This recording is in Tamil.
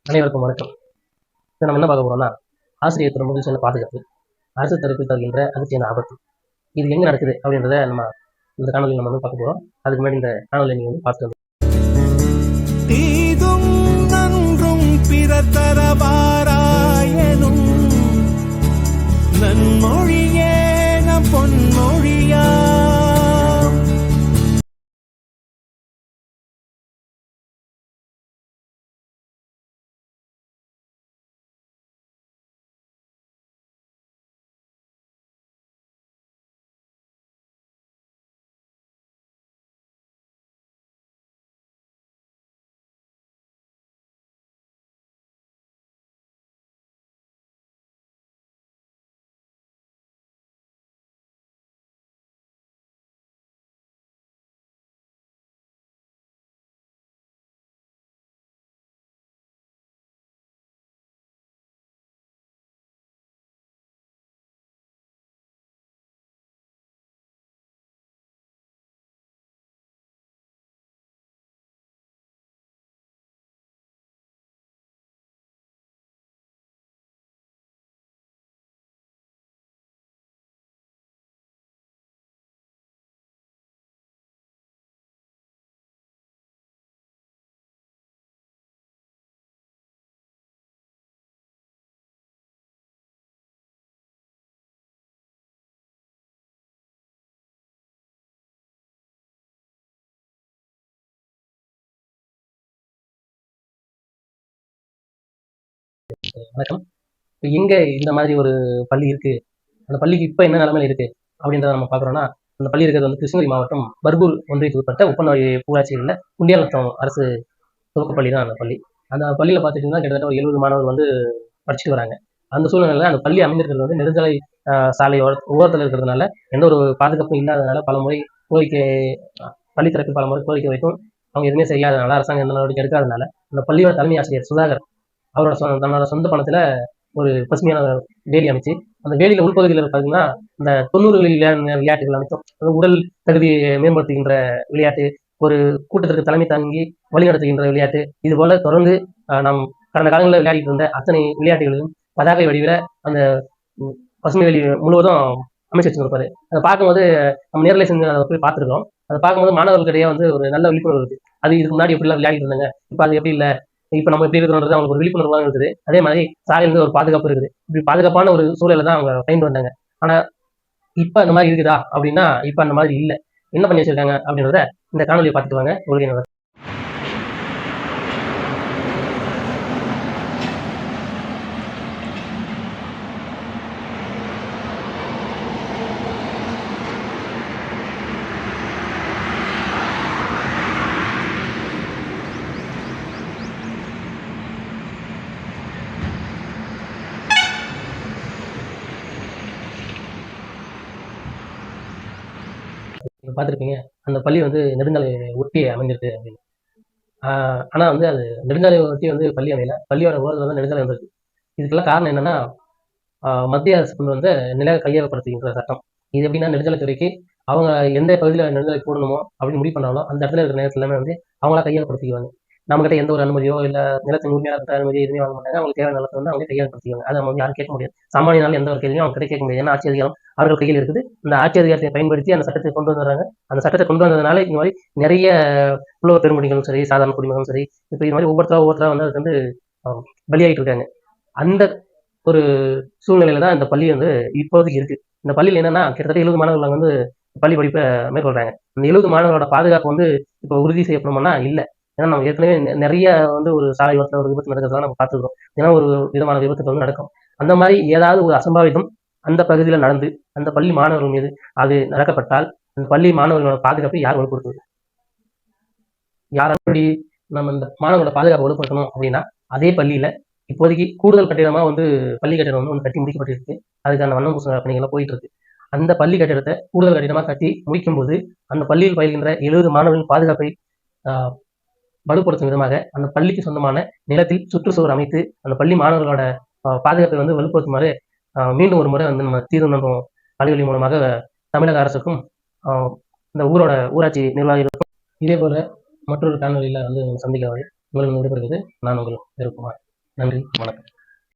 அனைவருக்கும் வணக்கம். இதை நம்ம என்ன பார்க்க போறோம்னா, ஆசிரியர் தரும் மகிழ்ச்சியான பாதுகாப்பு, அரசு தரப்பில் தருகின்ற அதிர்ச்சியான ஆபத்து, இது எங்க நடக்குது அப்படின்றத நம்ம இந்த காணொலியில் நம்ம வந்து பார்க்க போறோம். அதுக்கு முன்னாடி இந்த காணொலியை நீங்க வந்து பார்த்துட்டு தீதும் நன்றும் பிறர் தரவாராயனும் நன்மொழியே நம் பொன்மொழியா. வணக்கம். இப்போ எங்க இந்த மாதிரி ஒரு பள்ளி இருக்கு, அந்த பள்ளிக்கு இப்போ என்ன நிலைமையில இருக்கு அப்படின்றத நம்ம பார்க்குறோம்னா, அந்த பள்ளி இருக்கிறது வந்து கிருஷ்ணகிரி மாவட்டம் பர்கூர் ஒன்றியத்துக்கு உட்பட்ட உப்பநோய் ஊராட்சியில் குண்டியாலத்தம் அரசு துவக்கப்பள்ளி தான் அந்த பள்ளி. அந்த பள்ளியில் பார்த்துட்டிங்கன்னா கிட்டத்தட்ட ஒரு 70 மாணவர்கள் வந்து படிச்சுட்டு வராங்க. அந்த சூழ்நிலையில் அந்த பள்ளி அமைந்திருக்கிறது வந்து நெடுஞ்சாலை சாலை ஓரத்தில் இருக்கிறதுனால எந்த ஒரு பாதுகாப்பும் இல்லாததுனால பலமுறை கோரிக்கை பள்ளி தரப்பில் பலமுறை கோரிக்கை வைக்கும் அவங்க எதுவுமே செய்யாதனால, அரசாங்கம் எந்த நடவடிக்கை எடுக்காதனால, அந்த பள்ளியோட தலைமை ஆசிரியர் சுதாகர் அவரோட தன்னோட சொந்த பணத்தில் ஒரு பசுமையான வேலி அமைச்சு, அந்த வேலியில் உள்பகுதியில் பார்த்தீங்கன்னா இந்த 90களில் விளையாட்டுகள் அனைத்தும் உடல் தகுதியை மேம்படுத்துகின்ற விளையாட்டு, ஒரு கூட்டத்திற்கு தலைமை தாங்கி வழிநடத்துகின்ற விளையாட்டு, இது போல தொடர்ந்து நாம் கடந்த காலங்களில் விளையாடிட்டு இருந்த அத்தனை விளையாட்டுகளிலும் பதாகை வடிவில் அந்த பசுமை வெளி முழுவதும் அமைச்சு வச்சுருப்பாரு. அதை பார்க்கும்போது நம்ம நேரில் செஞ்சு அதை போய் பார்த்துருக்கோம். அதை பார்க்கும்போது மாணவர்களிடையே வந்து ஒரு நல்ல விழிப்புணர்வு இருக்குது. அது இதுக்கு முன்னாடி எப்படிலாம் விளையாடிட்டு இருந்தாங்க, இப்போ அது எப்படி இல்லை, இப்போ நம்ம எப்படி இருக்கிறோன்றது அவங்களுக்கு ஒரு விழிப்புணர்வாக இருக்குது. அதே மாதிரி சாலையிலிருந்து ஒரு பாதுகாப்பு இருக்குது. இப்படி பாதுகாப்பான ஒரு சூழலை தான் அவங்க பயந்து வந்தாங்க. ஆனால் இப்போ அந்த மாதிரி இருக்குதா அப்படின்னா இப்போ அந்த மாதிரி இல்லை. என்ன பண்ணி வச்சிருக்காங்க அப்படின்றத இந்த காணொலியை பார்த்துட்டு வாங்க. உங்களுக்கு பார்த்துருப்பீங்க, அந்த பள்ளி வந்து நெடுஞ்சாலை ஒட்டி அமைஞ்சிருக்கு அப்படின்னு. ஆனால் வந்து அது நெடுஞ்சாலை ஒட்டி வந்து பள்ளி அமையல, பள்ளியோட ஓரத்தில் தான் நெடுஞ்சாலை வந்திருக்கு. இதுக்கெல்லாம் காரணம் என்னன்னா, மத்திய அரசு கொண்டு வந்து நில கையகப்படுத்துகின்ற சட்டம். இது எப்படின்னா, நெடுஞ்சாலைத்துறைக்கு அவங்க எந்த பகுதியில் நெடுஞ்சாலை போடணுமோ அப்படின்னு முடிவு பண்ணாலும் அந்த இடத்துல இருக்கிற நேரத்தில் எல்லாமே வந்து அவங்களா கையகப்படுத்திக்குவாங்க. நம்மகிட்ட எந்த ஒரு அனுமதியோ இல்லை நிலத்தின் உரிமையாளர் அனுமதி எதுவுமே வாங்க மாட்டாங்க. அவங்களுக்கு தேவையான நிலத்தை வந்து அவங்களே கையகப்படுத்திக்குவாங்க. அதை நம்ம வந்து யாரும் கேட்க முடியாது. சாமானியனால எந்த ஒரு கேள்வியும் அவங்க கிட்ட கேட்க முடியாது. ஏன்னா ஆட்சி அதிகாரம் அவர்கள் கையில் இருக்குது. அந்த ஆட்சி அதிகாரத்தை பயன்படுத்தி அந்த சட்டத்தை கொண்டு வந்துடுறாங்க. அந்த சட்டத்தை கொண்டு வந்ததுனால இந்த மாதிரி நிறைய புலவர் பெருமொழிகளும் சரி, சாதாரண குடிமகளும் சரி, இப்போ இது மாதிரி ஒவ்வொருத்தரா வந்து அதுக்கு வந்து பலியாகிட்டு இருக்காங்க. அந்த ஒரு சூழ்நிலையில தான் இந்த பள்ளி வந்து இப்போதைக்கு இருக்கு. இந்த பள்ளியில் என்னன்னா கிட்டத்தட்ட 70 மாணவர்கள் வந்து பள்ளி படிப்பை மேற்கொள்றாங்க. அந்த 70 மாணவர்களோட பாதுகாப்பு வந்து இப்போ உறுதி செய்யப்படுமானா இல்லை. ஏன்னா நம்ம ஏற்கனவே நிறைய வந்து ஒரு சாலை விபத்தில் ஒரு விபத்து நடக்கிறதா நம்ம பார்த்துக்கிறோம். ஏன்னா ஒரு விதமான விபத்துகள் வந்து நடக்கும். அந்த மாதிரி ஏதாவது ஒரு அசம்பாவிதம் அந்த பகுதியில் நடந்து அந்த பள்ளி மாணவர்கள் மீது அது நடக்கப்பட்டால் அந்த பள்ளி மாணவர்களோட பாதுகாப்பை யார் வலுப்படுத்துவது? யாரும் நம்ம இந்த மாணவர்களோட பாதுகாப்பு வலுப்படுத்தணும் அப்படின்னா அதே பள்ளியில இப்போதைக்கு கூடுதல் கட்டிடமா வந்து பள்ளி கட்டிடம் வந்து கட்டி முடிக்கப்பட்டிருக்கு. அதுக்கான வண்ணம் பூச பணிகள்லாம் போயிட்டு இருக்கு. அந்த பள்ளி கட்டிடத்தை கூடுதல் கட்டிடமா கட்டி முடிக்கும் போது அந்த பள்ளியில் பயில்கின்ற 70 மாணவர்களின் பாதுகாப்பை வலுப்படுத்தும் விதமாக அந்த பள்ளிக்கு சொந்தமான நிலத்தில் சுற்றுச்சுவர் அமைத்து அந்த பள்ளி மாணவர்களோட பாதுகாப்பை வந்து வலுப்படுத்துமாறு மீண்டும் ஒரு முறை வந்து நம்ம தீர்மானம் பள்ளிகளின் மூலமாக தமிழக அரசுக்கும் இந்த ஊரோட ஊராட்சி நிர்வாகிகளுக்கும் இதே போல மற்றொரு காணொலியில் வந்து சந்திக்க உங்களுக்கு விடைபெறுகிறது நான் உங்கள் விருப்பமாக. நன்றி, வணக்கம்.